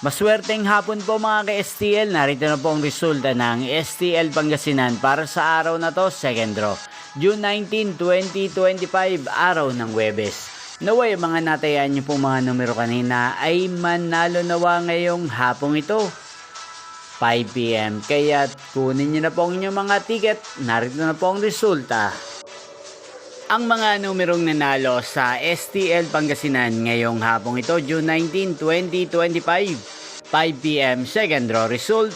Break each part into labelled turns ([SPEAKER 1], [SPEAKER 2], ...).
[SPEAKER 1] Maswerteng hapon po mga ka-STL, narito na po ang resulta ng STL Pangasinan para sa araw na to, second draw. June 19, 2025, araw ng Huwebes. Naway mga natayan niyo po mga numero kanina ay manalo nawa ngayong hapong ito. 5 PM. Kaya kunin niyo na po ang inyong mga ticket, narito na po ang resulta. Ang mga numerong nanalo sa STL Pangasinan ngayong hapong ito, June 19, 2025, 5 PM, second draw result,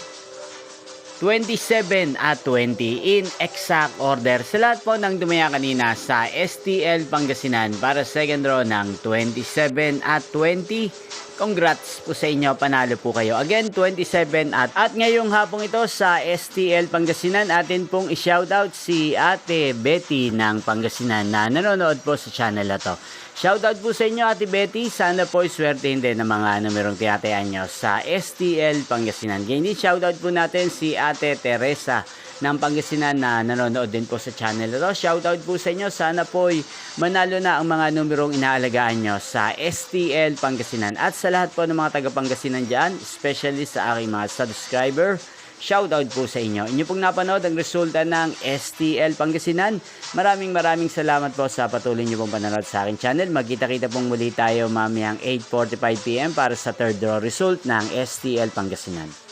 [SPEAKER 1] 27 at 20 in exact order. Sa lahat po ng dumaya kanina sa STL Pangasinan para second draw ng 27 at 20, congrats po sa inyo, panalo po kayo. Again, 27 at ngayong hapong ito sa STL Pangasinan, atin pong i-shoutout si Ate Betty ng Pangasinan na nanonood po sa channel na to. Shoutout po sa inyo Ate Betty, sana po iswertein din ng mga numerong tinatayan nyo sa STL Pangasinan. Kaya hindi shoutout po natin si Ate Teresa ng Pangasinan na nanonood din po sa channel na to. Shoutout po sa inyo, sana po manalo na ang mga numerong inaalagaan nyo sa STL Pangasinan. At sa lahat po ng mga taga Pangasinan dyan, especially sa aking mga subscriber, shoutout po sa inyo. Inyo pong napanood ang resulta ng STL Pangasinan. Maraming salamat po sa patuloy nyo pong panonood sa aking channel. Magkita-kita pong muli tayo mamayang 8:45 PM para sa third draw result ng STL Pangasinan.